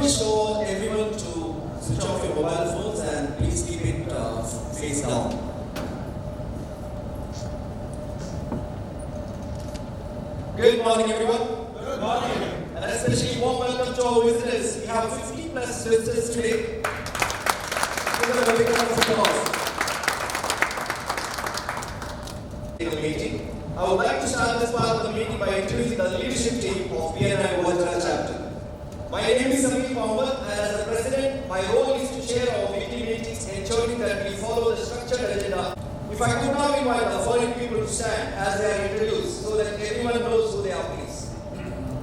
request all everyone to switch off your mobile phones and please keep it face down. Good morning, everyone. Good morning. And especially warm welcome to our visitors. We have 50 plus visitors today. Give them a big round of applause. In the meeting, I would like to start this part of the meeting by introducing the leadership team of BNI World Chapter. My name is Samir Mohammed, and as the president, my role is to chair our weekly meetings, ensuring that we follow the structured agenda. If I could now invite the following people to stand as they are introduced, so that everyone knows who they are, please.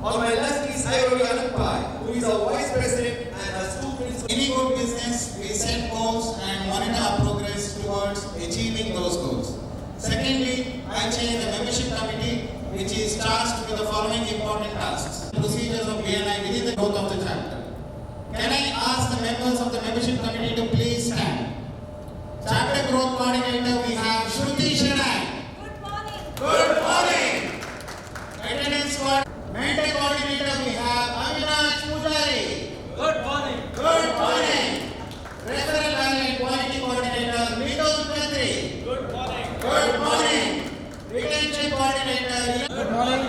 On my left is Ivory Anuppai, who is our vice president and has two principles. In any good business, we set goals and monitor our progress towards achieving those goals. Secondly, I chair the membership committee, which is tasked with the following important tasks. Procedures of BNI within the growth of the chapter. Can I ask the members of the membership committee to please stand? Chapter Growth Coordinator, we have Shruti Shenai. Good morning. Good morning. Attendance Mentor Coordinator, we have Avinash Pujari. Good morning. Good morning. Referral and Quality Coordinator, Mithun Khatri. Good morning. Good morning. Retention Coordinator. Good morning.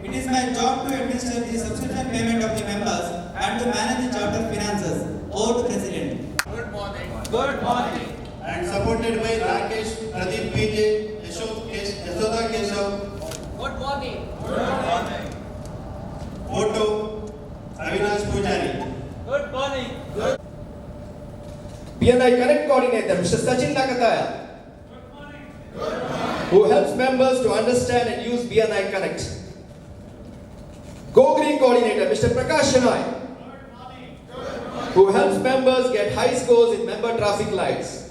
It is my job to administer the subscription payment of the members and to manage the chapter finances. Over to President. Good morning. Good morning. And supported by Rakesh, Pradeep PJ, Yashoda Keshav, Good morning. Good morning. Photo, Avinash Pujari. Good morning. Good BNI Connect Coordinator, Mr. Sachin Nakataya. Good morning. Who helps members to understand and use BNI Connect. Go Green Coordinator, Mr. Prakash Shenoy. Who helps members get high scores in member traffic lights.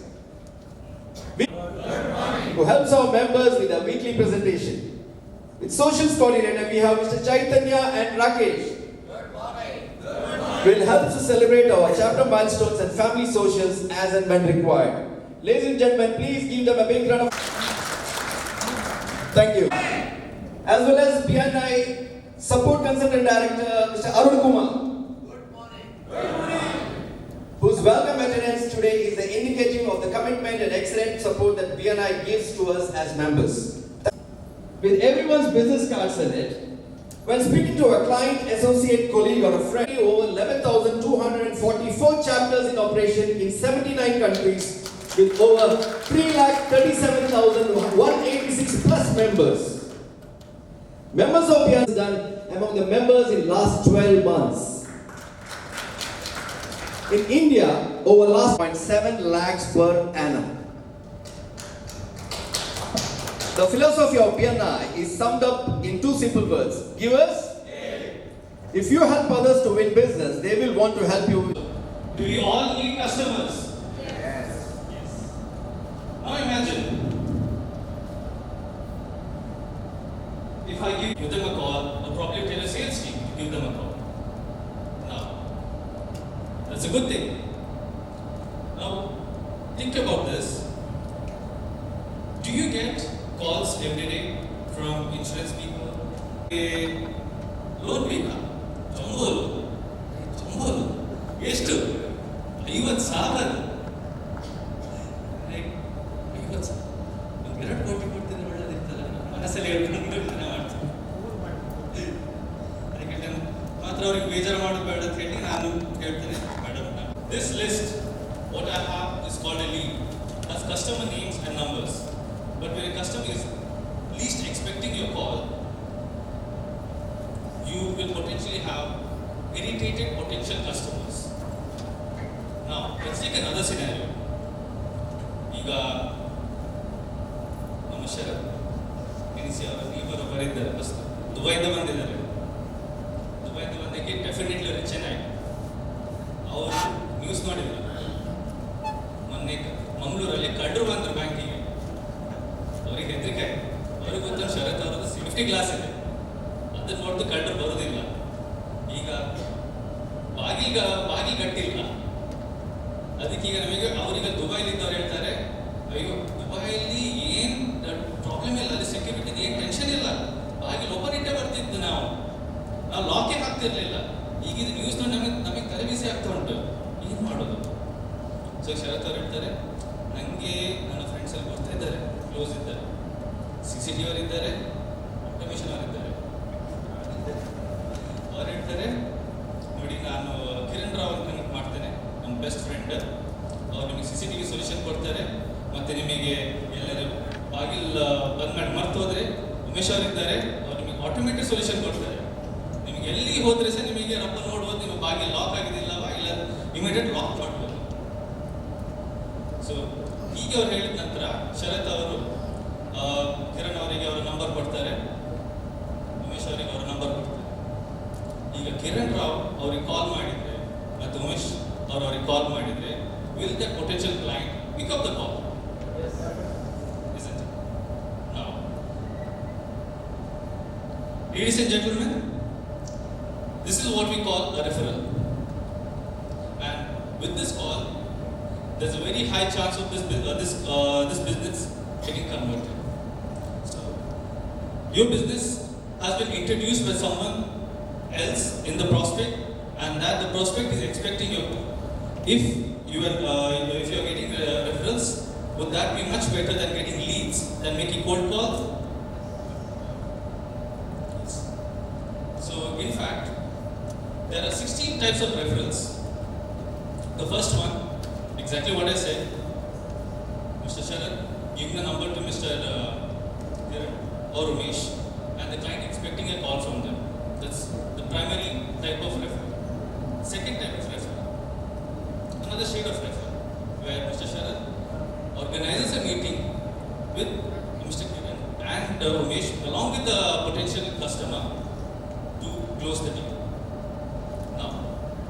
Who helps our members with a weekly presentation. With Socials Coordinator, we have Mr. Chaitanya and Rakesh. Will help to celebrate our chapter milestones and family socials as and when required. Ladies and gentlemen, please give them a big round of thank you. As well as BNI Support Consultant Director, Mr. Arun Kumar. Whose welcome attendance today is the indicative of the commitment and excellent support that BNI gives to us as members. With everyone's business cards in it, when speaking to a client, associate, colleague or a friend, over 11,244 chapters in operation in 79 countries with over 3,37,186 plus members. Members of BNI is done among the members in last 12 months. In India, over last 0.7 lakhs per annum. The philosophy of BNI is summed up in two simple words. Givers, if you help others to win business, they will want to help you. Do we all need customers? Yes. Now imagine if I give them a call, or probably tell a sales team to give them a call. Now, that's a good thing. Now, think about this. Do you get calls every day from insurance people? Loan ಬೇಕಾ? ಚಂಬೋಲು ಎಷ್ಟು 50,000 50,000 2 ಕೋಟಿ ಕೊಡ್ತಿದ್ರೆ ಒಳ್ಳೆದಿರ್ತಲ್ಲ ಮನಸ್ಸಲ್ಲಿ ಹೇಳ್ಕೊಂಡು ಮಾಡ್ತೀನಿ ಅದಕ್ಕೆ ಮಾತ್ರ ಅವ್ರಿಗೆ ಬೇಜಾರು ಮಾಡೋದು ಬೇಡ ಅಂತ ಹೇಳಿ ನಾನು ಹೇಳ್ತೇನೆ madam. This list, what I have is called a lead, has customer names and numbers. But when a customer is least expecting your call, you will potentially have irritated potential customers. Now, let's take another scenario. Iga ನಮ್ಮ ಶರತ್ ಎನಿಸಿ ಅವರು ಇಬ್ಬರು ಬರೆದಿದ್ದಾರೆ ಪುಸ್ತಕ. ದುಬೈಯಿಂದ ಬಂದಿದ್ದಾರೆ. ದುಬೈಯಿಂದ ಬಂದಕ್ಕೆ definitely ಅವರು ಚೆನ್ನೈ. ಅವರು news ನೋಡಿದ್ರು. ಮೊನ್ನೆ ಮಂಗಳೂರಲ್ಲಿ ಕಳ್ಳರು ಬಂದರು ಬ್ಯಾಂಕಿಗೆ. ಅವರಿಗೆ ಹೆದರಿಕೆ. ಅವ್ರಿಗೆ ಗೊತ್ತ ಶರತ್ ಅವರದ್ದು 50 ಕ್ಲಾಸ್ ಇದೆ. ಅದನ್ನು ನೋಡಿದು ಕಳ್ಳರು ಬರೋದಿಲ್ಲ. ಈಗ ಬಾಗಿ ಕಟ್ಟಿಲ್ಲ. ಅದಕ್ಕೆ ಈಗ ನಮಗೆ ಅವರಿಗೆ ದುಬೈಲಿದ್ದವ್ರು ಹೇಳ್ತಾರೆ, ಅಯ್ಯೋ ದುಬೈಲಿ ಏನು ಪ್ರಾಬ್ಲಮ್ ಇಲ್ಲ, ಅಲ್ಲಿ ಸೆಕ್ಯೂರಿಟಿ ಏನು ಟೆನ್ಷನ್ ಇಲ್ಲ, ಬಾಗಿಲು ಓಪನ್ ಇಟ್ಟೇ ಬರ್ತಿದ್ದು ನಾವು ಲಾಕೇ ಹಾಕ್ತಿರ್ಲಿಲ್ಲ. ಈಗ ಇದು ನ್ಯೂಸ್ ನಮಗೆ ತಲೆ ಬಿಸಿ ಸೊ ಶರತ್ ಅವ್ರು ಹೇಳ್ತಾರೆ, ನನಗೆ ನನ್ನ ಫ್ರೆಂಡ್ಸ್ ಎಲ್ಲ ಬರ್ತಾ ಇದ್ದಾರೆ, ಕ್ಲೋಸ್ ಇದ್ದಾರೆ, CCTV ಅವರು ಇದ್ದಾರೆ, ಆಟೋಮೇಷನ್ ಅವರು ಇದ್ದಾರೆ. ಅವ್ರು ಹೇಳ್ತಾರೆ, ನೋಡಿ ನಾನು ಕಿರಣ್ ರಾವ್ ಅಂತ ಕನೆಕ್ಟ್ ಮಾಡ್ತೇನೆ, ನಮ್ಮ ಬೆಸ್ಟ್ ಫ್ರೆಂಡ್. ಅವ್ರು ನಿಮಗೆ CCTV ಸೊಲ್ಯೂಷನ್ ಕೊಡ್ತಾರೆ. ಮತ್ತು ನಿಮಗೆ ಎಲ್ಲರೂ ಬಾಗಿಲ್ ಬಂದ್ ಮಾಡಿ ಮರ್ತು ಹೋದರೆ ಉಮೇಶ್ ಅವರಿದ್ದಾರೆ, ಅವ್ರು ನಿಮಗೆ ಆಟೋಮೇಟಿಕ್ ಸೊಲ್ಯೂಷನ್ ಕೊಡ್ತಾರೆ. ನಿಮಗೆ ಎಲ್ಲಿ ಹೋದರೆ ಸಹ ನಿಮಗೆ ರಪ್ಪ ನೋಡ್ಬೋದು, ನಿಮ್ಮ ಬಾಗಿಲು ಲಾಕ್ ಆಗಿದಿಲ್ಲವಾ ಇಲ್ಲ ಇಮಿಡಿಯೇಟ್ ಲಾಕ್ ಮಾಡ್ಬೋದು. ಸೊ ಹೀಗೆ ಅವ್ರು ಹೇಳಿದ ನಂತರ ಶರತ್ ಅವರು ಕಿರಣ್ ಅವರಿಗೆ ಅವರ ನಂಬರ್ ಕೊಡ್ತಾರೆ, ಉಮೇಶ್ ಅವರಿಗೆ ಅವರ ನಂಬರ್ ಕೊಡ್ತಾರೆ. ಈಗ ಕಿರಣ್ ರಾವ್ ಅವ್ರಿಗೆ ಕಾಲ್ ಮಾಡಿದರೆ ಮತ್ತು ಉಮೇಶ್ ಅವ್ರಿಗೆ ಕಾಲ್ ಮಾಡಿದರೆ, will the potential client pick up the call? Isn't it? Now, ladies and gentlemen, this is what we call a referral. And with this call, there's a very high chance of this business getting converted. So, your business has been introduced by someone else in the prospect, and that the prospect is expecting you. If you are getting referrals, would that be much better than getting leads than making cold calls? So, in fact, there are 16 types of referrals. The first one, exactly what I said, Mr. Sharan giving the number to Mr. Kiran or Umesh, and the client expecting a call from them. That's the primary type of referral. Second type of referral, another shade of referral, where Mr. Sharan organizes a meeting with Mr. Kiran and Umesh along with the potential customer to close the deal. Now,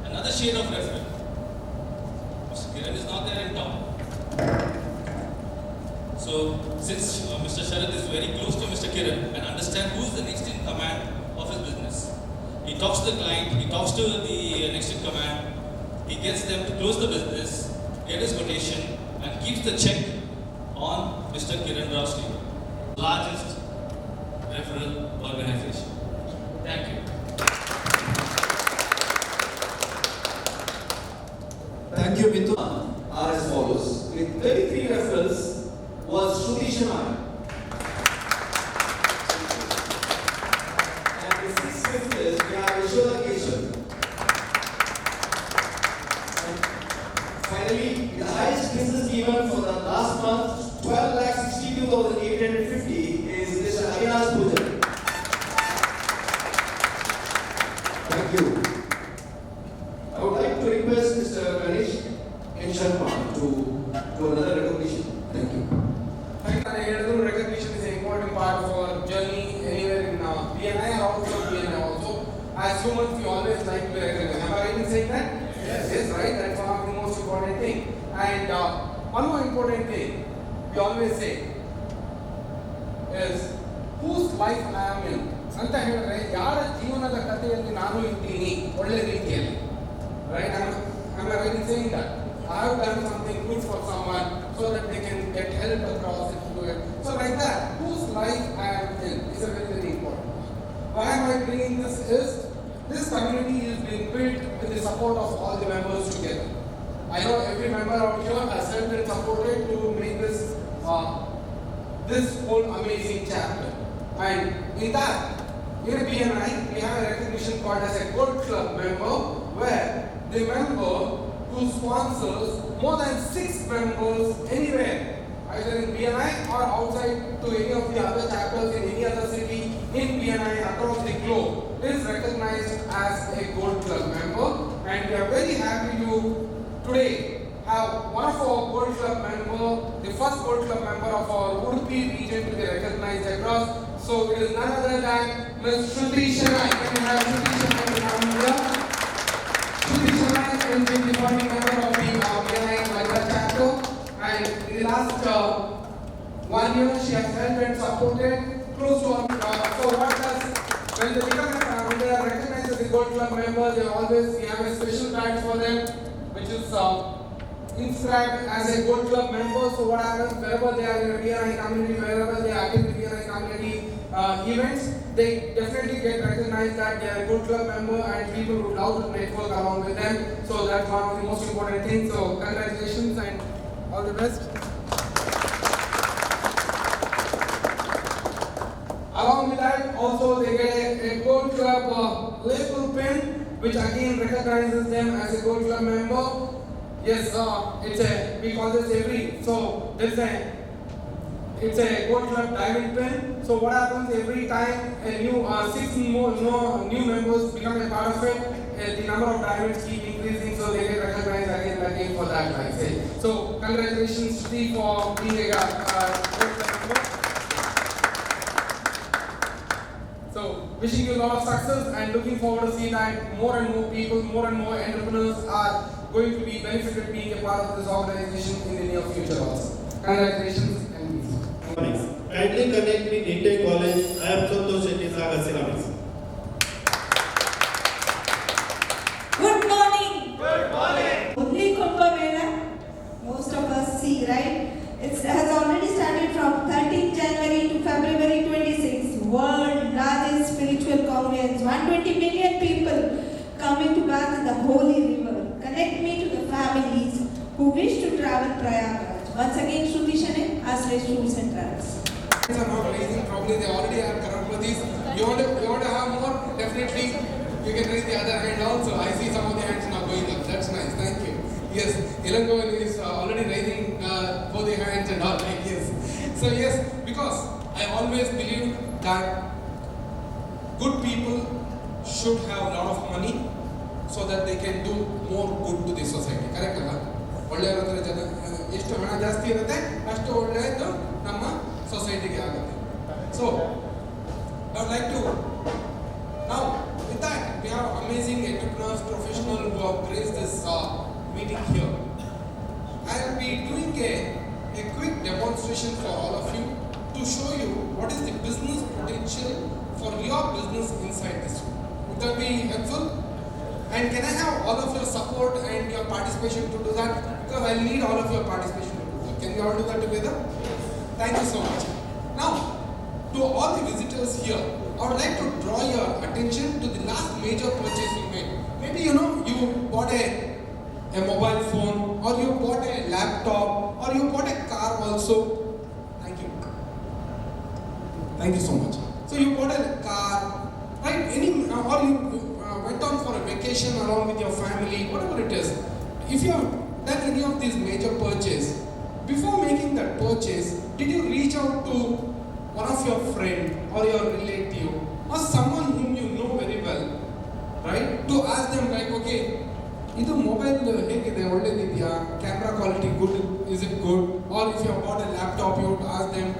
another shade of referral, Mr. Kiran is not there in town. So, since Mr. Sharat is very close to Mr. Kiran and understands who is the next in command of his business, he talks to the client, he talks to the next in command, he gets them to close the business, get his quotation, and keeps the check on Mr. Kiran Rao's table. Largest referral organization. Thank you. Thank you, Mitu. Are as follows. With 33 referrals was Shruti Shanai. And the 6th is we have Yashoda Keshav. And finally, the highest business given for the last month, 12,62,850 is Mr. Avinash Pujan. Thank you. I would like to request Mr. Ganesh N. Sharma to another recognition. Thank you. Recognition is an important part of our journey anywhere in BNI or also BNI also. As humans, we always like to be recognized. Am I right in saying that? Yes, right. That's one of the most important thing. And one more important thing we always say is whose life I am in. ಅಂತ ಹೇಳಿದ್ರೆ ಯಾರ ಜೀವನದ ಕಥೆಯಲ್ಲಿ ನಾನು ಇದ್ದೀನಿ ಒಳ್ಳೆ ರೀತಿಯಲ್ಲಿ. Right? Am I right in saying that? I have done something good for someone so that they can get help across it to it. So like that, whose life I am in is a very, very important one. Why am I bringing this is, this community is being built with the support of all the members together. I know every member out here has helped and supported to make this whole amazing chapter. And in that, in BNI, we have a recognition called as a Gold Club member, where the member who sponsors more than 6 members anywhere, either in BNI or outside to any of the other chapters in any other city in BNI across the globe, is recognized as a Gold Club member. And we are very happy to today have one of our Gold Club member, the first Gold Club member of our Udupi region to be recognized across. So it is none other than Ms. Shruti Shanai. Can we have Shruti Shanai to come here? Shruti Shanai is the founding member of the BNI Madras chapter, and in the last 1 year she has helped and supported close to so what does when they are recognized as a Gold Club member, we have a special badge for them, which is inscribed as a Gold Club member. So what happens wherever they are in a BNI community, wherever they are in the BNI community, events, they definitely get recognized that they are a good club member and people would love to network along with them. So that's one of the most important things. So congratulations and all the best. Along with that, also they get a Gold Club label pin, which again recognizes them as a Gold Club member. Yes, we call this every. So it's a Gold Club diamond pin. So what happens every time a new 6 more new members become a part of it, the number of diamonds keep increasing, so they get recognized again and again for that, like say. So congratulations, Shruti, for being a Gold Club member. So, wishing you a lot of success and looking forward to see that more and more people, more and more entrepreneurs are going to be benefited being a part of this organization in the near future also. Congratulations and peace. Kindly connect with Intake College. I am Santosh Shetty, Sagar Ceramics. Good morning. Good morning. Only Kumbh Mela, most of us see, right? It has already started from 13th January to February 26th. World largest spiritual conference. 120 million people coming to bath in the holy river. Connect me to the families who wish to travel Prayagraj. Once again, Shruti Shane, Ashray Tours and Travels. Are not raising, probably they already are Karapattis. You want to have more? Definitely, you can raise the other hand also. I see some of the hands now going up. That's nice. Thank you. Yes, Ilangovan is already raising both the hands and all. Like yes. So yes, because I always believe that good people should have a lot of money so that they can do more good to the society. Correct ಅಲ್ಲ? ಒಳ್ಳೆಯವರ ಹತ್ರ ಜನ ಎಷ್ಟು ಹಣ ಜಾಸ್ತಿ ಇರುತ್ತೆ ಅಷ್ಟು ಒಳ್ಳೆಯದು ನಮ್ಮ ಸೊಸೈಟಿಗೆ ಆಗುತ್ತೆ. So I would like to now with that we have amazing entrepreneurs, professionals who have graced this meeting here. I will be doing a quick demonstration for all of you to show you what is the business potential for your business inside this room. Would that be helpful? And can I have all of your support and your participation to do that? Because I need all of your participation to do that. Can we all do that together? Thank you so much. Now, to all the visitors here, I would like to draw your attention to the last major purchase you made. Maybe you bought a mobile phone, or you bought a laptop, or you bought a car also. Thank you. Thank you so much. So you bought a car, right? Or you went on for a vacation along with your family, whatever it is. If you have done any of these major purchases, before making that purchase, did you reach out to one of your friend or your relative or someone whom you know very well, right? To ask them like, okay, ಇದು mobile ಹೇಗಿದೆ ಒಳ್ಳೇದಿದೆಯಾ, camera quality good, is it good? Or if you bought a laptop you would ask them,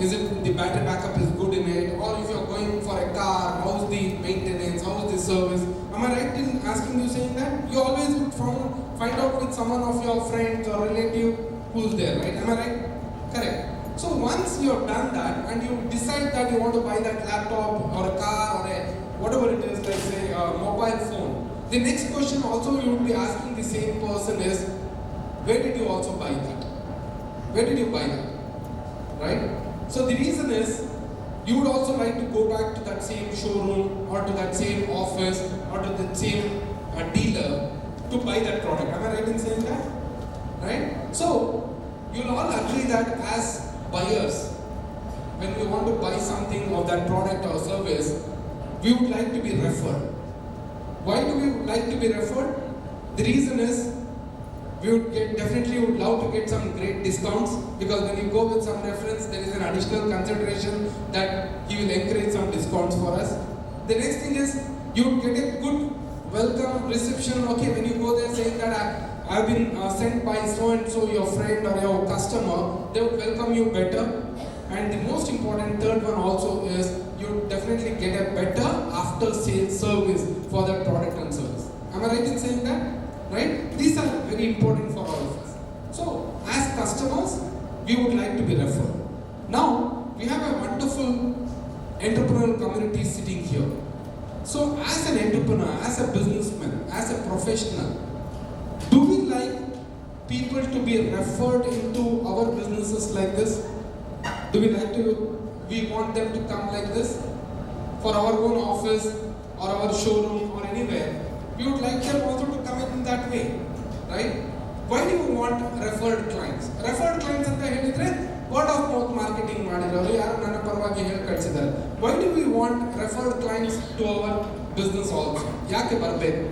is it the battery backup is good in it? Or if you are going for a car, how's the maintenance, how's the service? Am I right in asking you saying that? You always would find out with someone of your friends or relative who's there, right? Am I right? Correct. So once you have done that and you decide that you want to buy that laptop or a car or a whatever it is, let's say a mobile phone, the next question also you would be asking the same person is, where did you also buy that? Where did you buy that? Right? So the reason is, you would also like to go back to that same showroom or to that same office or to that same dealer to buy that product. Am I right in saying that? Right? So, you'll all agree that as buyers, when we want to buy something of that product or service, we would like to be referred. Why do we like to be referred? The reason is, we would definitely would love to get some great discounts, because when you go with some reference, there is an additional consideration that he will encourage some discounts for us. The next thing is, you would get a good welcome reception. Okay, when you go there saying that I've been sent by so and so, your friend or your customer, they would welcome you better. And the most important third one also is, you would definitely get a better after sales service for that product and service. Am I right in saying that? Right? These are very important for all of us. So, as customers, we would like to be referred. Now, we have a wonderful entrepreneurial community sitting here. So, as an entrepreneur, as a businessman, as a professional, do we like people to be referred into our businesses like this? Do we like to we want them to come like this for our own office or our showroom or anywhere. We would like them also to come in that way, right? Why do you want referred clients? Referred clients ಅಂತ ಹೇಳಿದ್ರೆ word of mouth marketing ಮಾಡಿರೋರು ಯಾರು ನನ್ನ ಪರವಾಗಿ ಹೇಳಿ ಕಳಿಸಿದ್ದಾರೆ. Why do we want referred clients to our business also? ಯಾಕೆ ಬರಬೇಕು?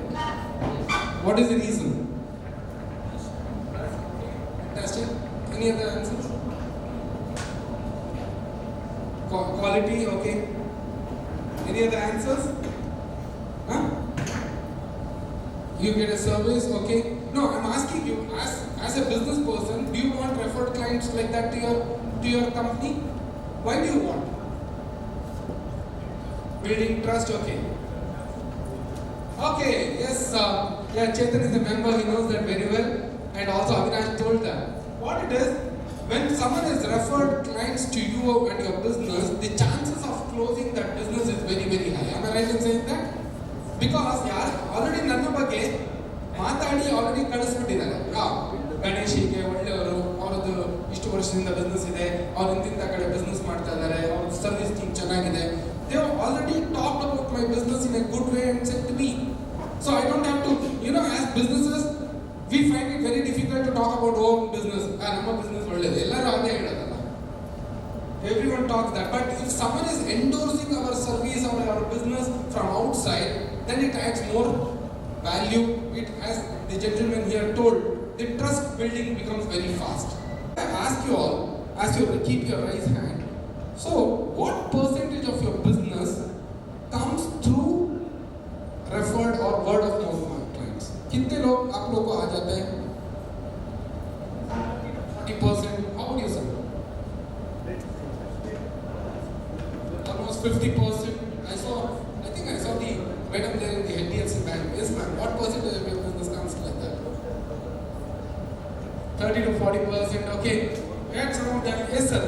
What is the reason? Fantastic. Any other answers? Quality, okay. Any other answers? Huh? You get a service, okay. No, I'm asking you, as a business person, do you want referred clients like that to your company? Why do you want? Building trust, okay. Okay, yes, yeah, Chetan is a member, he knows that very well, and also Avinash told that. What it is, when someone has referred clients to you and your business, the chances of closing that business is very, very high. Am I right in saying that? Because ಯಾರು already ನನ್ನ ಬಗ್ಗೆ ಮಾತಾಡಿ already ಕಳಿಸ್ಬಿಟ್ಟಿದ್ದಾರೆ. Ganesh ಹೀಗೆ ಒಳ್ಳೆಯವರು, ಅವ್ರದ್ದು ಇಷ್ಟು ವರ್ಷದಿಂದ business ಇದೆ, ಅವ್ರು ಇಂತಿಂಥ ಕಡೆ ಬಿಸ್ನೆಸ್ ಮಾಡ್ತಾ ಇದ್ದಾರೆ, ಅವ್ರ ಸರ್ವಿಸ್ ತುಂಬ ಚೆನ್ನಾಗಿದೆ. They have already talked about my business in a good way and said to me. So I don't have to, as businesses, we find it very difficult to talk about own business. ನಮ್ಮ business ಒಳ್ಳೆಯದು, ಎಲ್ಲರೂ ಹಾಗೆ ಹೇಳೋದಲ್ಲ. Everyone talks that, but if someone is endorsing our service or our business from outside, then it adds more value. It, as the gentleman here told, the trust building becomes very fast. I ask you all, keep your raised hand. So, what percentage of your business comes through referred or word of mouth clients? कितने लोग आप लोग को आ जाते हैं? 40%. How would you say? Almost 50%. I think I saw the madam there in the HDFC Bank. Yes, ma'am. What percentage of your business comes like that? 30 to 40%. Okay. Add some of them. Yes, sir.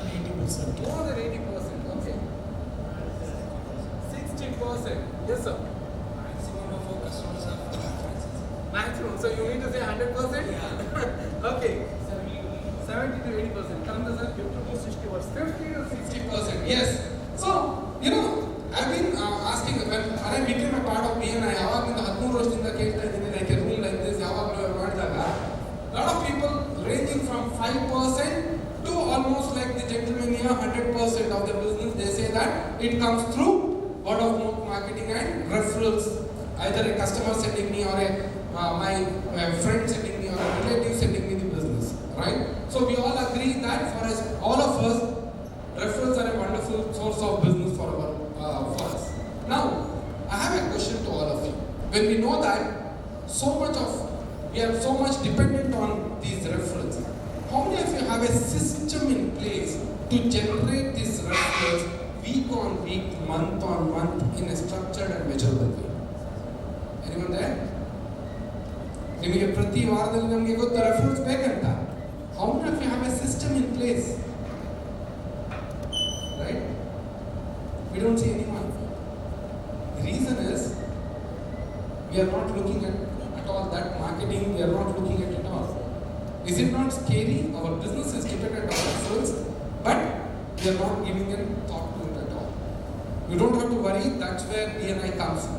80%. More than 80%. Okay. 60%. Yes, sir. Maximum of our customers are franchises. Maximum. So you need to say 100%? Yeah. Okay. 70 to 80%. Come to sir. 50 to 60%. 50 to 60%. Yes. So, I've been asking, when I became a part of BNI, ಯಾವಾಗಿಂದ 13 ವರ್ಷದಿಂದ ಕೇಳ್ತಾ ಇದ್ದೀನಿ, like a room like this, ಯಾವಾಗಲೂ ಮಾಡಿದಾಗ, lot of people ranging from 5% to almost like the gentleman here, 100% of the business, they say that it comes through word of mouth marketing and referrals. Either a customer sending me or my friend sending me or a relative sending me the business, right? So we all agree that for us, all of us, referrals are a wonderful source of business for us. Now, I have a question to all of you. When we know that we are so much dependent on these referrals, how many of you have a system in place to generate these referrals week on week, month on month in a structured and measurable way? Anyone there? ನಿಮಗೆ ಪ್ರತಿ ವಾರದಲ್ಲಿ ನಮಗೆ ಗೊತ್ತಾ reference ಬೇಕಂತ. How many of you have a system in place? Right? We don't see anyone. The reason is we are not looking at all that marketing, we are not looking at it all. Is it not scary? Our business is dependent on referrals, but we are not giving a thought to it at all. You don't have to worry, that's where BNI comes in.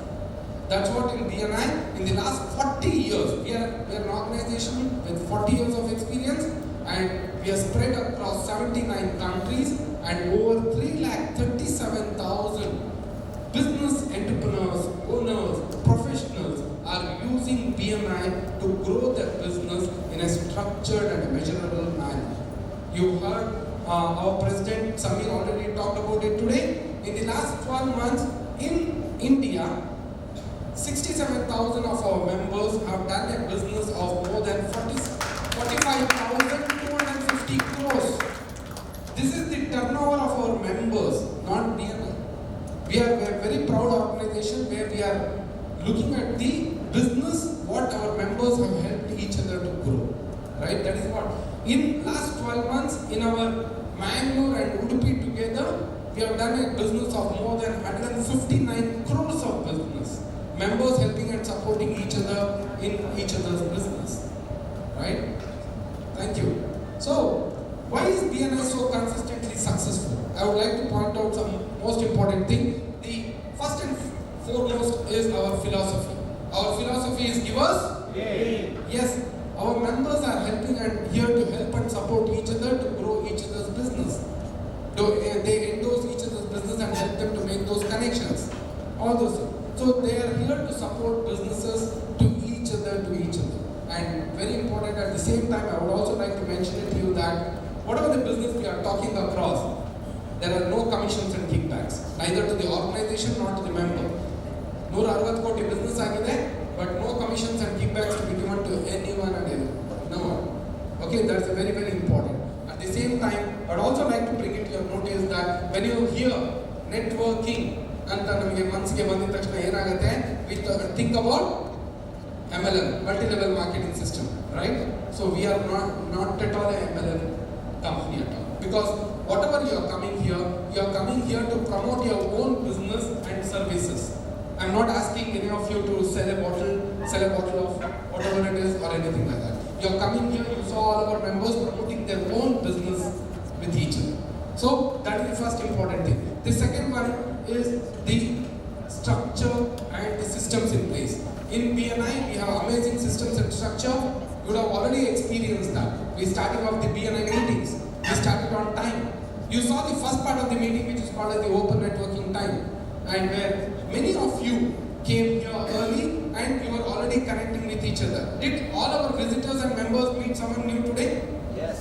That's what in BNI, in the last 40 years, we are an organization with 40 years of experience, and we are spread across 79 countries, and over 337,000 business entrepreneurs, owners, professionals are using BNI to grow their business in a structured and measurable manner. You heard our President Samir already talked about it today. In the last 12 months in India, 67,000 of our members have done a business of more than 45,250 crores. This is the turnover of our members, not BNI. We are a very proud organization where we are looking at the business, what our members have helped each other to grow. Right? That is what. In last 12 months, in our Mangalore and Udupi together, we have done a business of more than 159 crores of business. Members helping and supporting each other in each other's business. Right? Thank you. So, why is BNI so consistently successful, I would like to point out some most important thing. The first and foremost is our philosophy. Our philosophy is give us. Yes, our members are helping and here to help and support each other to grow each other's business. They endorse each other's business and help them to make those connections. All those things. So they are here to support businesses to each other. And very important at the same time, I would also like to mention it to you that whatever the business we are talking across, there are no commissions and kickbacks, neither to the organization nor to the member. 160 ಕೋಟಿ business ಆಗಿದೆ, but no commissions and kickbacks to be given to anyone and everyone. No one. Okay, that's very, very important. At the same time, I would also like to bring it to your notice that when you hear networking, ಅಂತ ನಮಗೆ ಮನಸ್ಸಿಗೆ ಬಂದಿದ ತಕ್ಷಣ ಏನಾಗುತ್ತೆ, we think about MLM, multi-level marketing system, right? So we are not at all a MLM company at all. Because whatever you are coming here to promote your own business and services. I'm not asking any of you to sell a bottle of whatever it is or anything like that. You are coming here, you saw all our members promoting their own business with each other. So that is the first important thing. The second one is the structure and the systems in place. In BNI, we have amazing systems and structure. You would have already experienced that. We started off the BNI meetings. We started on time. You saw the first part of the meeting, which is called as the open networking time, and where many of you came here early and you were already connecting with each other. Did all our visitors and members meet someone new today? Yes.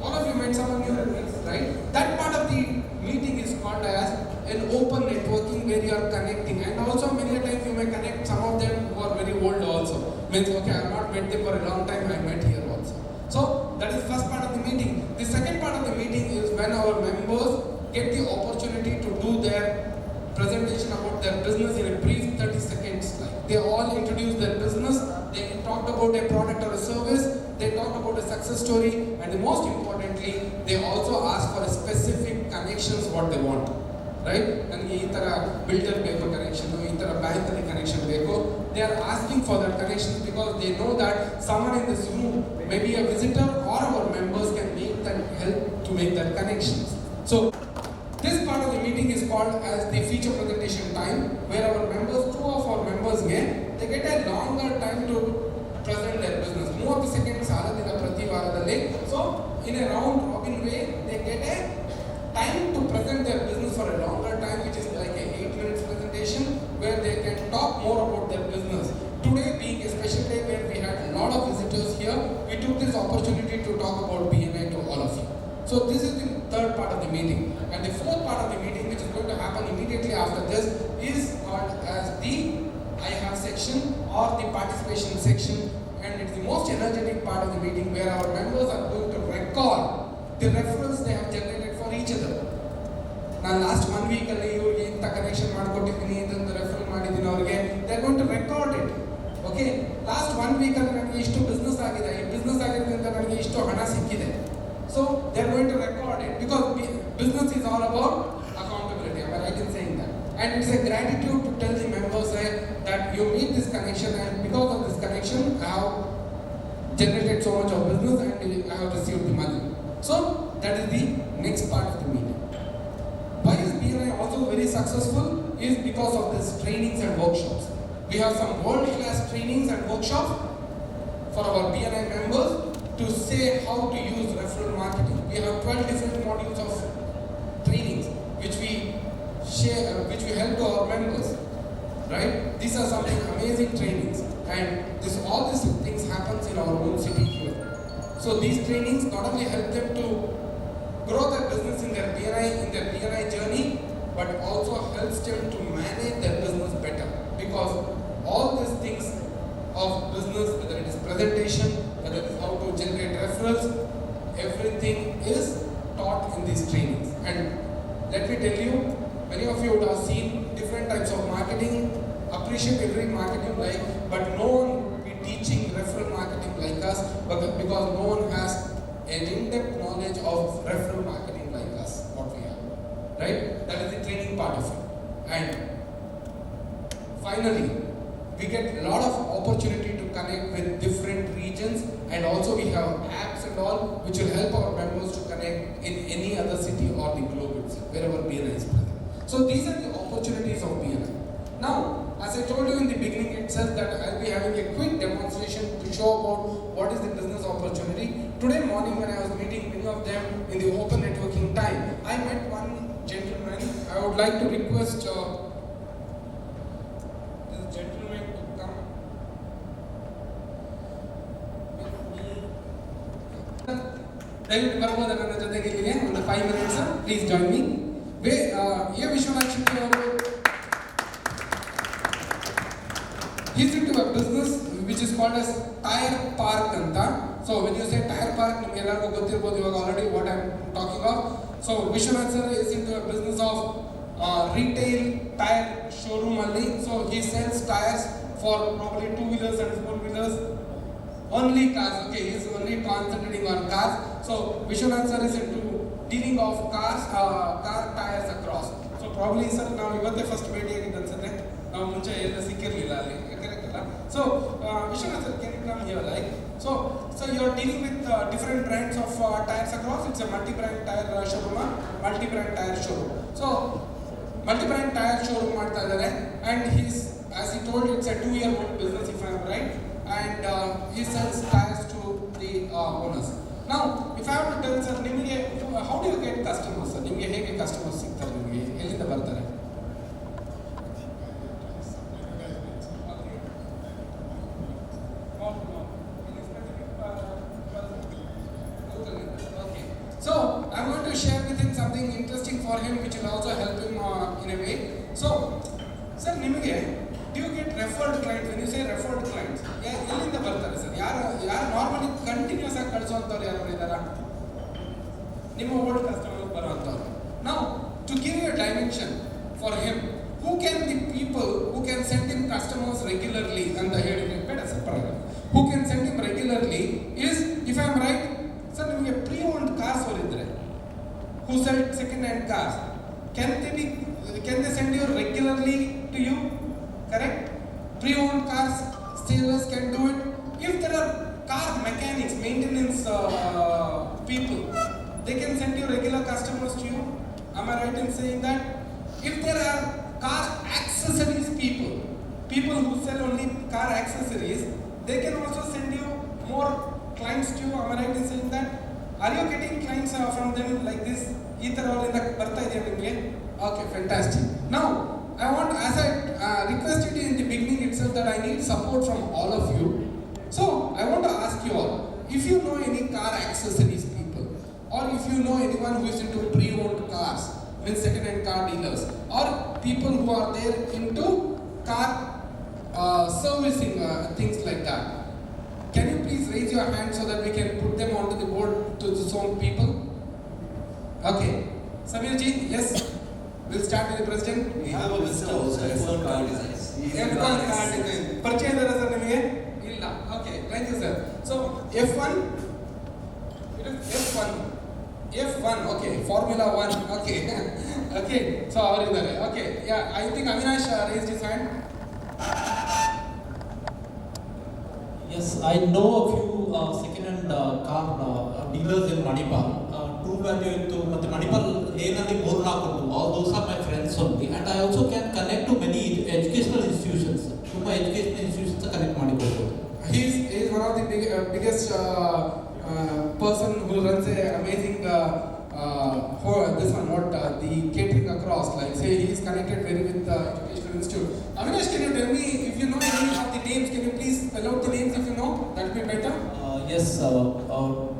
All of you met someone new, right? That part of the meeting is called as an open networking where you are connecting, and also many a times you may connect some of them who are very old also. Means okay, I have not met them for a long time, I met here also. So that is first part of the meeting. The second part of the meeting is when our members get the opportunity to do their presentation about their business in a brief 30 seconds slide. They all introduce their business, they talked about a product or a service, they talked about a success story, and the most importantly, they also ask for a specific connections what they want. Right? ನನಗೆ ಈ ಥರ builder ಬೇಕು connection, ಈ ಥರ ಬ್ಯಾಂಕಲ್ಲಿ connection ಬೇಕು. They are asking for that connections because they know that someone in this room, maybe a visitor or our members can make that help to make that connections. So this part of the meeting is called as the feature presentation time, where our members, two of our members they get a longer time to present their business. 30 seconds ಆಗೋದಿಲ್ಲ ಪ್ರತಿ ವಾರದಲ್ಲಿ. So in a round robin way, they get a time to present their business for a longer time, which is like a 8 minutes presentation, where they can talk more about their business. Today being a special day where we had a lot of visitors here, we took this opportunity to talk about BNI to all of you. So this is the third part of the meeting. And the fourth part of the meeting, which is going to happen immediately after this, is called as the I have section or the participation section. And it's the most energetic part of the meeting where our members are going to record the referrals they have generated for each other. ನಾನು last 1 week ಅಲ್ಲಿ ಇವ್ರಿಗೆ ಇಂಥ connection ಮಾಡಿಕೊಟ್ಟಿದ್ದೀನಿ, ಇದೊಂದು refer ಮಾಡಿದ್ದೀನಿ ಅವ್ರಿಗೆ. They are going to record it. Okay, last 1 week ಅಲ್ಲಿ ನನಗೆ ಇಷ್ಟು ಬಿಸ್ನೆಸ್ ಆಗಿದೆ, ಈ ಬಿಸ್ನೆಸ್ ಆಗಿರೋದ್ರಿಂದ ನನಗೆ ಇಷ್ಟು ಹಣ ಸಿಕ್ಕಿದೆ. So they are going to record it because business is all about accountability. Am I right in saying that? And it's a gratitude to tell the members that you made this connection, and because of this connection I have generated so much of business and I have received the money. So that is the next part of the meeting. Why is BNI also very successful is because of these trainings and workshops. We have some world-class trainings and workshops for our BNI members to say how to use referral marketing. We have 12 different modules of trainings which we share, which we help to our members. Right? These are something amazing trainings, and all these things happens in our own city here. So these trainings not only help them to grow their business in their BNI journey, but also helps them to manage their business better, because all these things of business, whether it is presentation, whether it is how to generate referrals, everything is taught in these trainings. And let me tell you, many of you would have seen different types of marketing, appreciate every marketing like, but no one would be teaching referral marketing like us, because no one has an in-depth knowledge of referral marketing like us, what we have, right? That is the training part of it. And finally, we get a lot of opportunity to connect with different regions, and also we have apps and all which will help our members to connect in any other city or the globe itself, wherever BNI is present. So these are the opportunities of BNI. Now, as I told you in the beginning itself that I'll be having a quick demonstration to show about what is the business opportunity. Today morning when I was meeting many of them in the open networking time, I met one gentleman. I would like to request this gentleman to come with me. ದಯವಿಟ್ಟು ಬರ್ಬೋದಾ ನನ್ನ ಜೊತೆಗೆ ಇಲ್ಲಿಗೆ ಒಂದು 5 minutes please join me. A Vishwanath Shetty ಅವರು he's into a business which is called as Tire Park anta. So when you say Tire Park, ನಿಮಗೆ ಎಲ್ಲರಿಗೂ ಗೊತ್ತಿರಬಹುದು ಇವಾಗ already what I'm talking of. So Vishwanath sir is into a business of retail tire showroom only. So he sells tires for probably 2-wheelers and 4-wheelers. Only cars, okay, he is only concentrating on cars. So Vishwanath sir is into dealing of cars, car tires across. So probably sir ನಾವು ಇವತ್ತೇ first ಭೇಟಿ ಆಗಿದ್ದು ಅನ್ಸುತ್ತೆ, ನಾವು ಮುಂಚೆ ಎಲ್ಲ ಸಿಕ್ಕಿರಲಿಲ್ಲ ಅಲ್ಲಿ, ಕರೆಕ್ಟ್ ಅಲ್ಲ? So Vishwanath sir, can you come here, like so you are dealing with different brands of tires across. It's a multi-brand tire showroom, multi-brand tire showroom. So multi-brand tire showroom ಮಾಡ್ತಾ ಇದ್ದಾರೆ, and he's, as he told you, it's a 2-year-old business if I'm right, and he sells tires to the owners. Now, if I have to tell sir, ನಿಮಗೆ how do you get customers sir? ನಿಮಗೆ ಹೇಗೆ customers ಸಿಗ್ತಾರೆ, ನಿಮಗೆ ಎಲ್ಲಿಂದ ಬರ್ತಾರೆ? Okay. So, I'm going to share with him something interesting for him which will also help him in a way. So, sir, ನಿಮಗೆ do you get referred clients? When you say referred clients, ಎಲ್ಲಿಂದ ಬರ್ತಾರೆ sir? ಯಾರು normally continuous ಆಗಿ ಕಳಿಸುವಂಥವ್ರು ಯಾರು ಇದ್ದಾರಾ? ನಿಮ್ಮ old customer ಬರುವಂಥವ್ರು. Now, to give you a dimension for him, who can the people who can send him customers regularly ಅಂತ ಹೇಳಿದ್ರೆ ಬೇಡ ಸರ್ ಪರವಾಗಿಲ್ಲ. Who can send him regularly is, if I am right, sir, ನಿಮಗೆ pre-owned cars ಅವರಿದ್ರೆ who sell second-hand cars, can they send you regularly to you? Correct? Pre-owned cars sellers can do it. If there are car mechanics, maintenance people, they can send you regular customers to you. Am I right in saying that? If there are car accessories people who sell only car accessories, they can also send you more clients to you. Am I right in saying that? Are you getting clients from them like this? ಈ ತರ ಅವರಿಂದ ಬರ್ತಾ ಇದೆಯಾ ನಿಮಗೆ? Okay, fantastic. Now, I want, as I requested you in the beginning itself, that I need support from all of you. So, I want to ask you all, if you know any car accessories people, or if you know anyone who is into pre-owned cars, means second-hand car dealers, or people who are there into car servicing, things like that, can you please raise your hand so that we can put them onto the board to some people? Okay. Samir ji, yes. We'll start with the president. We have a visitor also, F1 car designs. F1 car design. ಪರಿಚಯ ಇದ್ದಾರಾ sir ನಿಮಗೆ? ಇಲ್ಲ. Okay, thank you sir. So F1, it is F1, okay, Formula 1, okay. Okay, so ಅವರಿದ್ದಾರೆ. Okay, yeah, I think Avinash raised his hand. Yes, I know a few second-hand car dealers in Manipal. True Value into Manipal Lenali Murnakundu. All those are my friends only, and I also can connect to many educational institutions. To my educational institutions, connect Manipal. He is one of the biggest person who runs a amazing the catering across. Like say, he is connected very with the educational institute. Avinash, can you tell me if you know any of the names? Can you please spell out the names if you know? That will be better. Yes,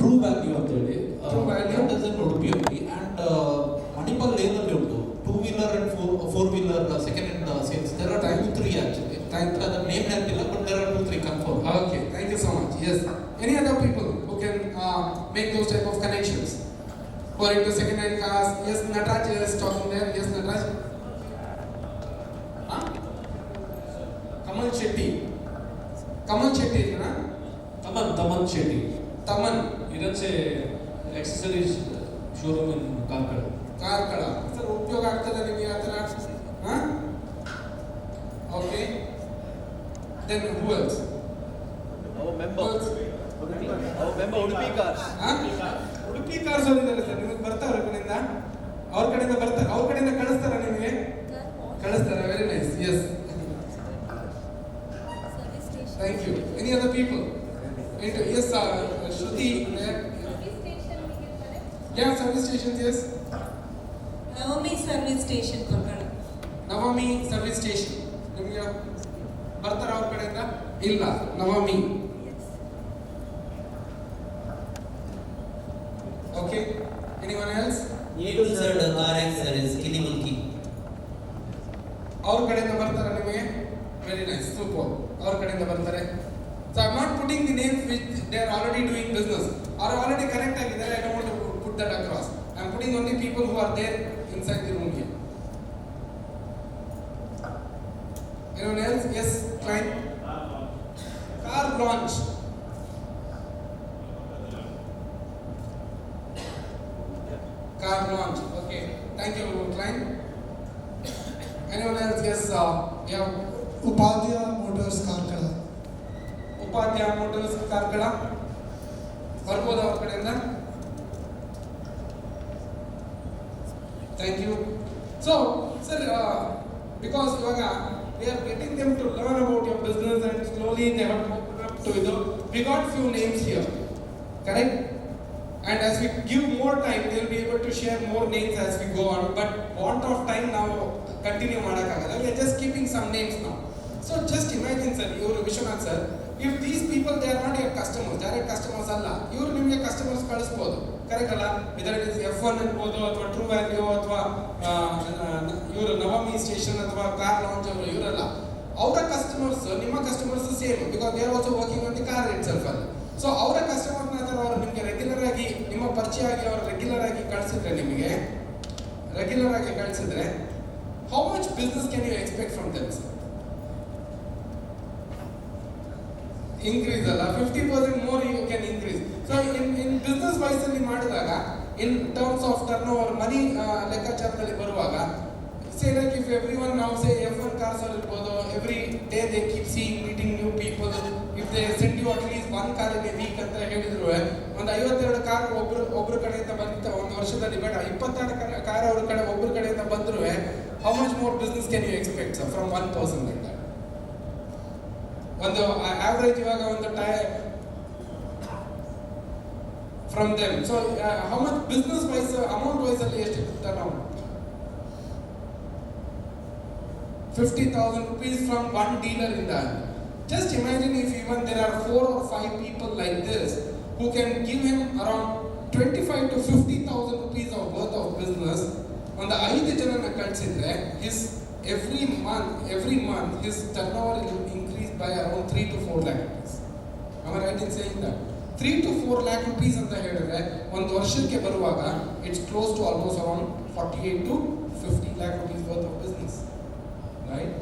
True Value ಅಂತ ಹೇಳಿ. True Value. That is in Udupi only, and Manipal Lenali ಉಂಟು. 2-wheeler and 4-wheeler second-hand sales. There are 2-3 actually. The name helpilla, but there are 2-3 confirmed. Okay, thank you so much. Yes. Any other people who can make those type of connections? Who are into second-hand cars? Yes, Nataraj is talking there. Yes, Nataraj. Huh? Kamal Shetty, na? Taman Shetty. Taman. He runs a accessories showroom in Karkala. Karkala. Sir, ಉಪಯೋಗ ಆಗ್ತದೆ ನಿಮಗೆ ಆ ಥರ? Huh? Okay. Then who else? Udupi cars. Udupi cars ಓದಿದ್ದಾರೆ sir. ನಿಮಗೆ ಬರ್ತಾ ಅವ್ರ ಕಡೆಯಿಂದ ಬರ್ತಾರೆ, ಅವ್ರ ಕಡೆಯಿಂದ ಕಳಿಸ್ತಾರ ನಿಮಗೆ? ಕಳಿಸ್ತಾರ. Very nice. Yes, thank you. Any other people? Yes, Shruti there. Yeah, service stations, yes. Navami service station ಕೊಡ್ತಾರೆ. ನವಮಿ ಸರ್ವಿಸ್ ಸ್ಟೇಷನ್ ನಿಮಗೆ ಬರ್ತಾರ ಅವ್ರ ಕಡೆಯಿಂದ? ಇಲ್ಲ, Navami. Okay, anyone else? A to Z RX service Kilimulki. ಅವ್ರ ಕಡೆಯಿಂದ ಬರ್ತಾರ ನಿಮಗೆ? Very nice, super. ಅವ್ರ ಕಡೆಯಿಂದ ಬರ್ತಾರೆ. So I'm not putting the names which they are already doing business or already correct ಆಗಿದ್ದಾರೆ. I don't want to put that across. I'm putting only people who are there inside the room here. Anyone else? Yes, client. Car launch. Car launch. Okay. Thank you, client. Anyone else? Yes. Yeah. Upadhya motors Karkala. Upadhya motors Karkala ಬರ್ಬೋದು ಅವ್ರ ಕಡೆಯಿಂದ? Thank you. So sir, because ಇವಾಗ we are getting them to learn about your business and slowly they have to open up to it. We got few names here, correct? And as we give more time, they will be able to share more names as we go on. But want of time now continue ಮಾಡಕ್ಕಾಗಲ್ಲ. We are just keeping some names now. So just imagine sir, ಇವರು Vishwanath sir, if these people they are not your customers, direct customers ಅಲ್ಲ, ಇವರು ನಿಮಗೆ customers ಕಳಿಸ್ಬೋದು, correct ಅಲ್ಲ? ಇದರ F1 ಇರ್ಬೋದು ಅಥವಾ ಟ್ರೂ ವ್ಯಾಲ್ಯೂ ಅಥವಾ ಇವರು ನವಮಿ ಸ್ಟೇಷನ್ ಅಥವಾ ಕಾರ್ ಲಾಂಚ್ ಅವರು ಇವರಲ್ಲ. ಅವರ ಕಸ್ಟಮರ್ಸ್ ನಿಮ್ಮ customers same, because they are also working on the car it self ಅಲ್ಲಿ. ಸೊ ಅವರ ಕಸ್ಟಮರ್ನ ಅವರು ನಿಮಗೆ ರೆಗ್ಯುಲರ್ ಆಗಿ ನಿಮ್ಮ ಪರಿಚಯ ಆಗಿ ಅವರು ರೆಗ್ಯುಲರ್ ಆಗಿ ಕಳಿಸಿದ್ರೆ how much business can you expect from them sir? Increase ಅಲ್ಲ, 50% more you can increase. So in business wise ಅಲ್ಲಿ ಮಾಡಿದಾಗ, in terms of turnover money ಲೆಕ್ಕಾಚಾರದಲ್ಲಿ ಬರುವಾಗ, say like if everyone now say F1 cars are ಇರ್ಬೋದು, every day they keep seeing meeting new people, if they send you at least one car in a week ಅಂತ ಹೇಳಿದ್ರು, ಒಂದು 52 car ಒಬ್ರು ಕಡೆಯಿಂದ ಬಂತ ಒಂದು ವರ್ಷದಲ್ಲಿ, ಬೇಡ 22 ಕಾರ್ ಅವ್ರ ಕಡೆ ಒಬ್ರು ಕಡೆಯಿಂದ ಬಂದ್ರು, how much more business can you expect sir from one person like that? ಒಂದು ಆವರೇಜ್ ಇವಾಗ ಒಂದು tyre from them. So how much business wise amount wise ಅಲ್ಲಿ ಎಷ್ಟಿರುತ್ತೆ ನಾವು? 50,000 rupees from one dealer in that. Just imagine if even there are 4 or 5 people like this who can give him around 25 to 50,000 rupees of worth of business. On the 5 ಜನನ ಕಳಿಸಿದ್ರೆ his every month his turnover will increase by around 3 to 4 lakh rupees. Am I right in saying that? 3 to 4 lakh rupees ಅಂತ ಹೇಳಿದ್ರೆ ಒಂದು ವರ್ಷಕ್ಕೆ ಬರುವಾಗ it's close to almost around 48 to 50 lakh rupees worth of business. Right?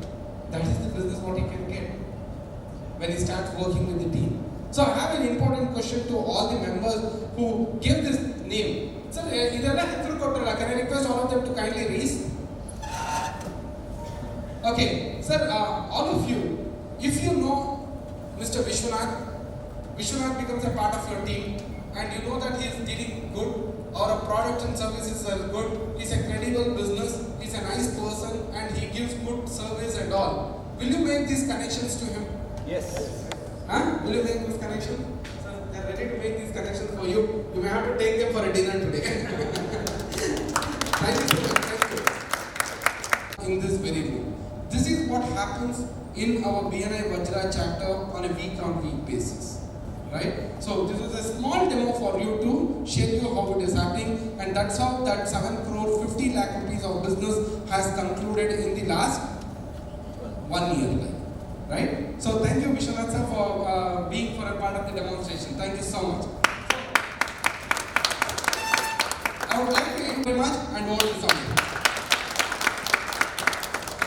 That is the business what he can get when he starts working with the team. So I have an important question to all the members who give this name. Sir, idella ಹೆಸರು ಕೊಟ್ಟಲ್ಲ, can I request all of them to kindly raise? Okay, sir, all of you, if you know Mr. Vishwanath becomes a part of your team and you know that he is dealing good, our product and services are good, he's a credible business, he's a nice person and he gives good service and all, will you make these connections to him? Yes. Will you make these connections? Sir, they're ready to make these connections for you. You may have to take them for a dinner today. Thank you so much. Thank you. In this very room, this is what happens in our BNI Vajra chapter on a week-on-week basis. Right? So this is a small demo for you to show you how it is happening, and that's how that 7 crore 50 lakh rupees of business has concluded in the last 1 year. Right? So thank you Vishwanath sir for being for a part of the demonstration. Thank you so much. I would like to thank you very much and over to Swami.